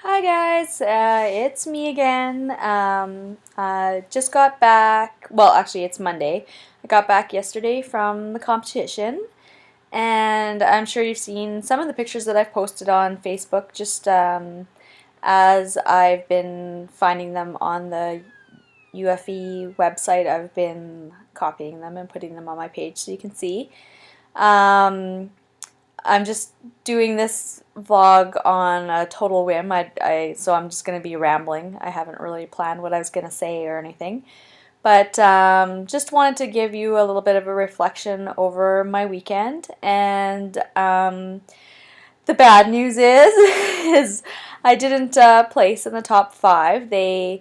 Hi guys, it's me again. Just got back. Well, actually, it's Monday. I got back yesterday from the competition, and I'm sure you've seen some of the pictures that I've posted on Facebook. Just as I've been finding them on the UFE website, I've been copying them and putting them on my page so you can see. Um, I'm just doing this vlog on a total whim. So I'm just going to be rambling. I haven't really planned what I was going to say or anything. But just wanted to give you a little bit of a reflection over my weekend. And the bad news is I didn't place in the top five. For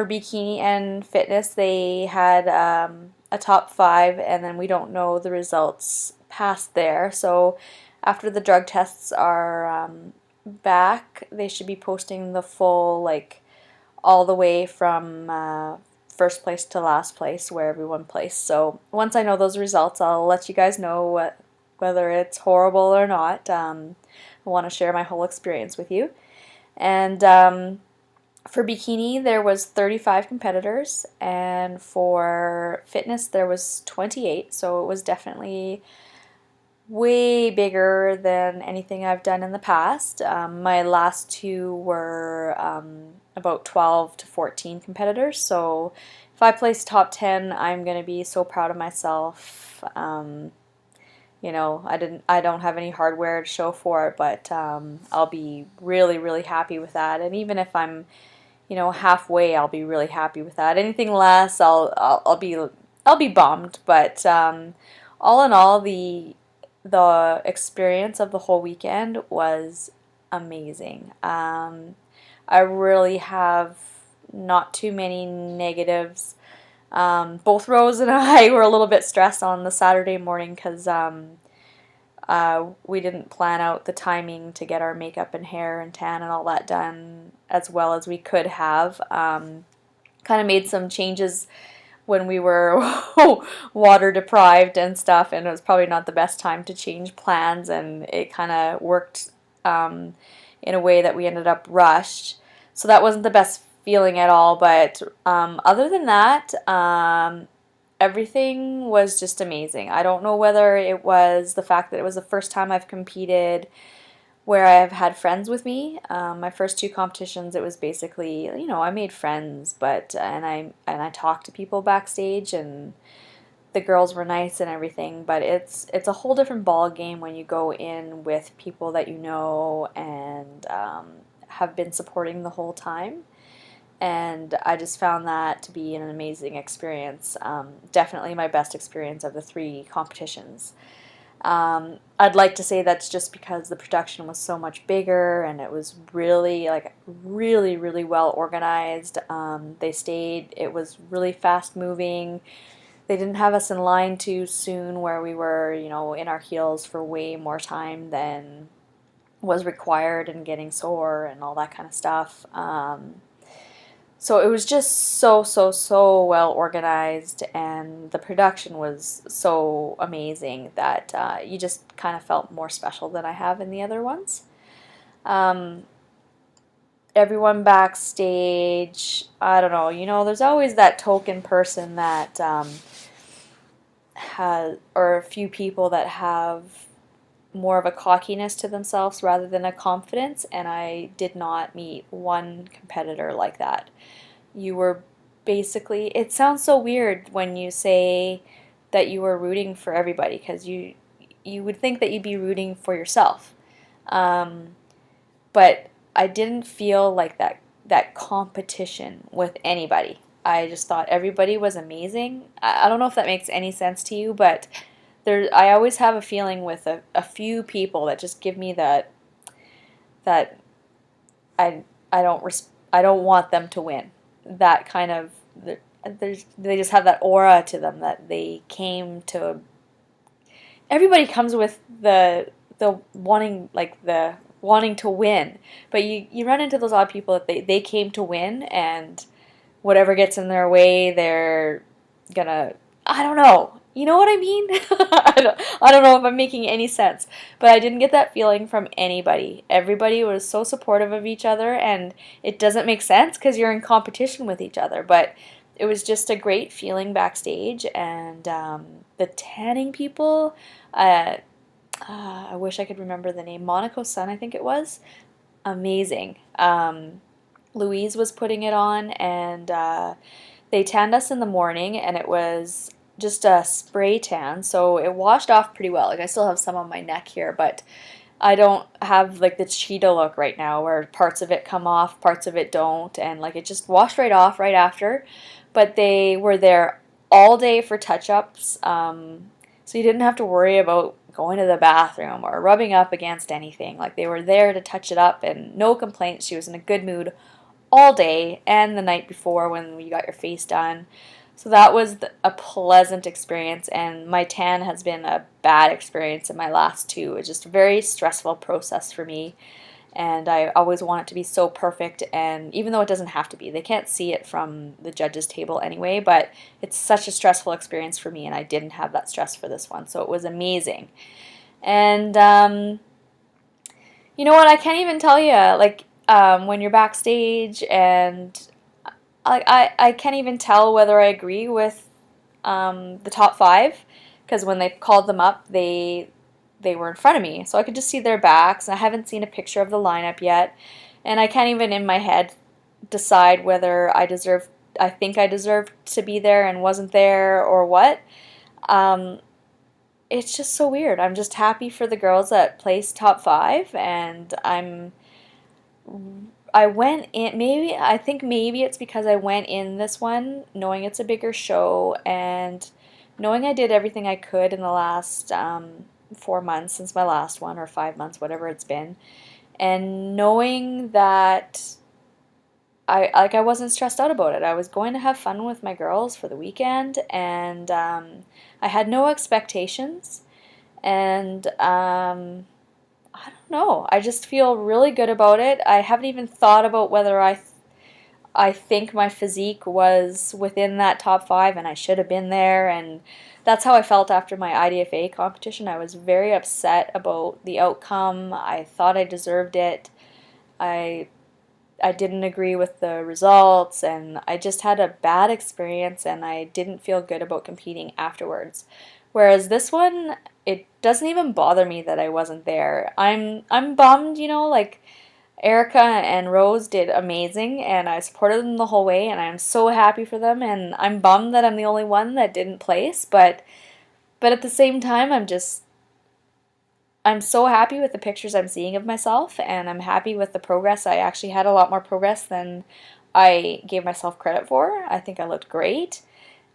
bikini and fitness, they had a top five, and then we don't know the results past there. So after the drug tests are back, they should be posting the full, like, all the way from first place to last place, where everyone placed. So once I know those results, I'll let you guys know whether it's horrible or not. I want to share my whole experience with you. And for bikini, there was 35 competitors, and for fitness, there was 28, so it was definitely way bigger than anything I've done in the past. My last two were about 12 to 14 competitors, so if I place top 10, I'm going to be so proud of myself. I don't have any hardware to show for it, but I'll be really, really happy with that. And even if I'm halfway, I'll be really happy with that. Anything less, I'll be bummed. But all in all, the experience of the whole weekend was amazing. I really have not too many negatives. Both Rose and I were a little bit stressed on the Saturday morning because we didn't plan out the timing to get our makeup and hair and tan and all that done as well as we could have. Kind of made some changes when we were water deprived and stuff, and it was probably not the best time to change plans, and it kind of worked in a way that we ended up rushed. So that wasn't the best feeling at all, but other than that, everything was just amazing. I don't know whether it was the fact that it was the first time I've competed where I've had friends with me. My first two competitions, it was basically, I made friends, but and I talked to people backstage, and the girls were nice and everything. But it's a whole different ball game when you go in with people that you know and have been supporting the whole time. And I just found that to be an amazing experience. Definitely my best experience of the three competitions. I'd like to say that's just because the production was so much bigger and it was really, like, really, really well organized. It was really fast moving. They didn't have us in line too soon where we were, in our heels for way more time than was required and getting sore and all that kind of stuff. So it was just so, so, so well organized, and the production was so amazing that you just kind of felt more special than I have in the other ones. Um, Everyone backstage, I don't know, there's always that token person that or a few people that have more of a cockiness to themselves rather than a confidence, and I did not meet one competitor like that. You were basically, it sounds so weird when you say that you were rooting for everybody, because you would think that you'd be rooting for yourself. But I didn't feel like that competition with anybody. I just thought everybody was amazing. I don't know if that makes any sense to you, but I always have a feeling with a few people that just give me that I I don't I don't want them to win. That kind of they just have that aura to them that they came to. Everybody comes with the wanting to win, but you run into those odd people that they came to win, and whatever gets in their way, they're gonna, I don't know. You know what I mean? I don't know if I'm making any sense, but I didn't get that feeling from anybody. Everybody was so supportive of each other, and it doesn't make sense because you're in competition with each other, but it was just a great feeling backstage, and the tanning people, uh, I wish I could remember the name, Monaco Sun, I think it was, amazing. Louise was putting it on, and they tanned us in the morning, and it was just a spray tan, so it washed off pretty well. Like I still have some on my neck here, but I don't have like the cheetah look right now where parts of it come off, parts of it don't, and like it just washed right off right after. But they were there all day for touch-ups, so you didn't have to worry about going to the bathroom or rubbing up against anything. Like they were there to touch it up, and no complaints. She was in a good mood all day and the night before when you got your face done. So that was a pleasant experience, and my tan has been a bad experience in my last two. It's just a very stressful process for me, and I always want it to be so perfect, and even though it doesn't have to be, they can't see it from the judges' table anyway, but it's such a stressful experience for me, and I didn't have that stress for this one, so it was amazing. And you know what? I can't even tell you, like, when you're backstage, and I can't even tell whether I agree with the top five, because when they called them up, they were in front of me, so I could just see their backs. I haven't seen a picture of the lineup yet, and I can't even in my head decide whether I think I deserved to be there and wasn't there or what. Um, it's just so weird. I'm just happy for the girls that placed top five, and I went in, maybe, I think maybe it's because I went in this one knowing it's a bigger show, and knowing I did everything I could in the last 4 months since my last one, or 5 months, whatever it's been, and knowing that I wasn't stressed out about it. I was going to have fun with my girls for the weekend, and I had no expectations, and I don't know. I just feel really good about it. I haven't even thought about whether I think my physique was within that top five and I should have been there, and that's how I felt after my IDFA competition. I was very upset about the outcome. I thought I deserved it. I I didn't agree with the results, and I just had a bad experience, and I didn't feel good about competing afterwards. Whereas this one, it doesn't even bother me that I wasn't there. I'm bummed, like Erica and Rose did amazing, and I supported them the whole way, and I'm so happy for them, and I'm bummed that I'm the only one that didn't place, but at the same time, I'm so happy with the pictures I'm seeing of myself, and I'm happy with the progress. I actually had a lot more progress than I gave myself credit for. I think I looked great,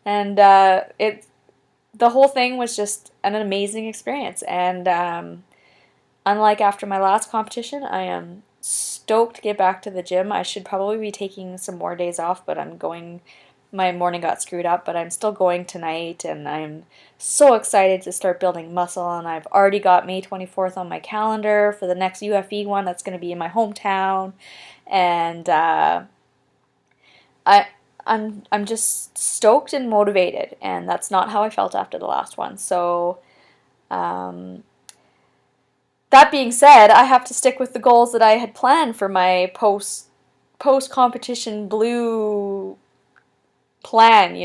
and the whole thing was just an amazing experience. And unlike after my last competition, I am stoked to get back to the gym. I should probably be taking some more days off, but I'm going. My morning got screwed up, but I'm still going tonight, and I'm so excited to start building muscle, and I've already got May 24th on my calendar for the next UFE one that's going to be in my hometown, and I I'm just stoked and motivated, and that's not how I felt after the last one. So um, that being said, I have to stick with the goals that I had planned for my post competition blue plan.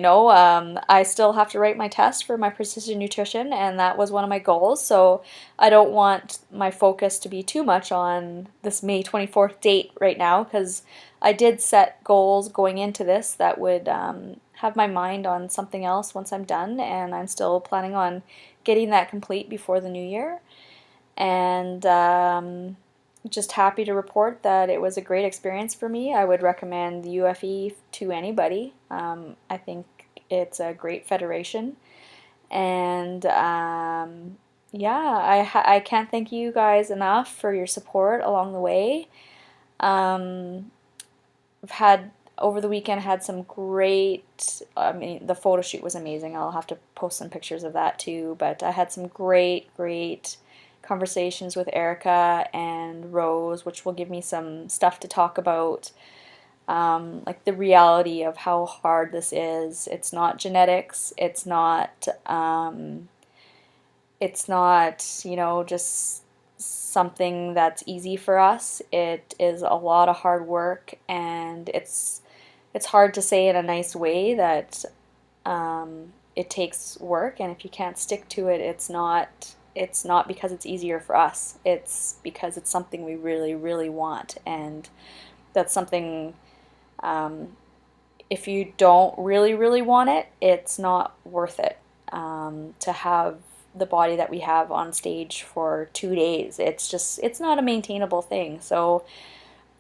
I still have to write my test for my precision nutrition, and that was one of my goals, so I don't want my focus to be too much on this May 24th date right now, because I did set goals going into this that would have my mind on something else once I'm done, and I'm still planning on getting that complete before the new year. And just happy to report that it was a great experience for me. I would recommend the UFE to anybody. I think it's a great federation, and yeah, I can't thank you guys enough for your support along the way. I've had over the weekend had some great. I mean, the photo shoot was amazing. I'll have to post some pictures of that too. But I had some great conversations with Erica and Rose, which will give me some stuff to talk about like the reality of how hard this is. It's not genetics. It's not, just something that's easy for us. It is a lot of hard work, and it's hard to say in a nice way that it takes work, and if you can't stick to it, it's not because it's easier for us. It's because it's something we really, really want, and that's something, if you don't really, really want it, it's not worth it, to have the body that we have on stage for 2 days. It's not a maintainable thing. So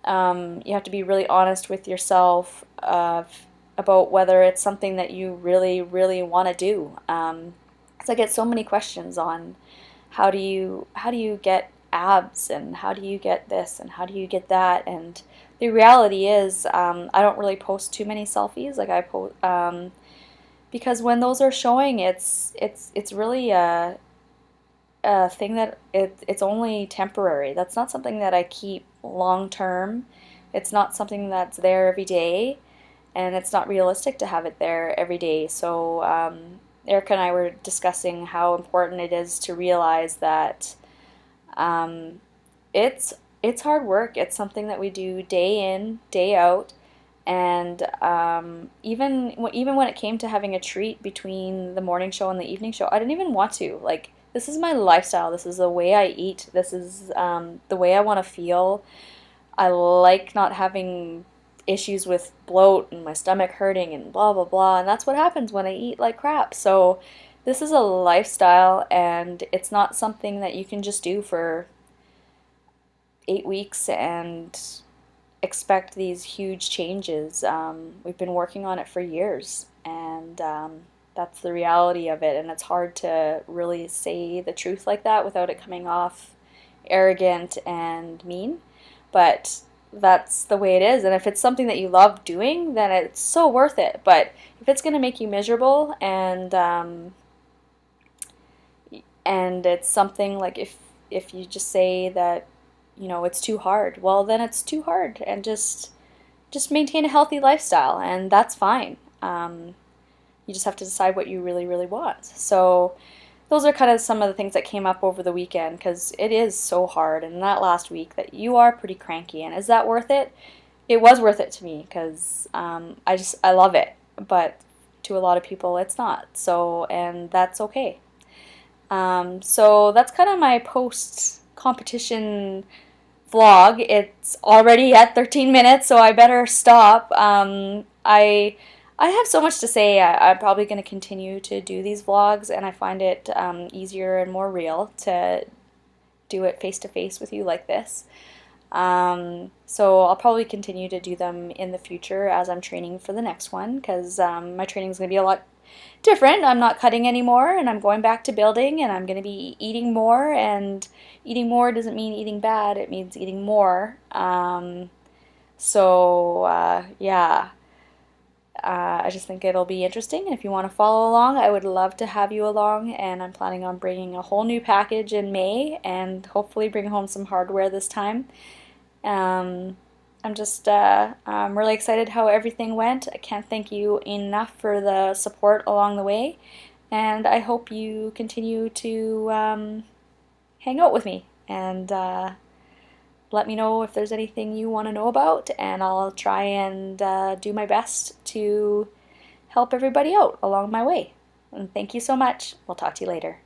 you have to be really honest with yourself about whether it's something that you really, really want to do. 'Cause I get so many questions on how do you get abs, and how do you get this, and how do you get that, and the reality is, I don't really post too many selfies. Like I post, because when those are showing, it's really a thing that it's only temporary. That's not something that I keep long term. It's not something that's there every day, and it's not realistic to have it there every day. So Erica and I were discussing how important it is to realize that um, it's hard work. It's something that we do day in, day out, and even when it came to having a treat between the morning show and the evening show, I didn't even want to. Like, this is my lifestyle. This is the way I eat. This is the way I want to feel. I like not having issues with bloat and my stomach hurting and blah blah blah, and that's what happens when I eat like crap. So this is a lifestyle, and it's not something that you can just do for 8 weeks and expect these huge changes. We've been working on it for years, and that's the reality of it, and it's hard to really say the truth like that without it coming off arrogant and mean, but that's the way it is. And if it's something that you love doing, then it's so worth it. But if it's going to make you miserable, and it's something like, if you just say that it's too hard, well, then it's too hard, and just maintain a healthy lifestyle, and that's fine. You just have to decide what you really, really want. So those are kind of some of the things that came up over the weekend, because it is so hard, and that last week that you are pretty cranky. And is that worth it? It was worth it to me, because I love it, but to a lot of people it's not. So, and that's okay. So that's kind of my post competition vlog. It's already at 13 minutes, so I better stop. I have so much to say. I'm probably going to continue to do these vlogs, and I find it easier and more real to do it face to face with you like this. So I'll probably continue to do them in the future as I'm training for the next one, because my training is going to be a lot different. I'm not cutting anymore, and I'm going back to building, and I'm going to be eating more, and eating more doesn't mean eating bad, it means eating more. Yeah. I just think it'll be interesting, and if you want to follow along, I would love to have you along, and I'm planning on bringing a whole new package in May, and hopefully bring home some hardware this time. I'm really excited how everything went. I can't thank you enough for the support along the way, and I hope you continue to hang out with me, and let me know if there's anything you want to know about, and I'll try and do my best to help everybody out along my way. And thank you so much. We'll talk to you later.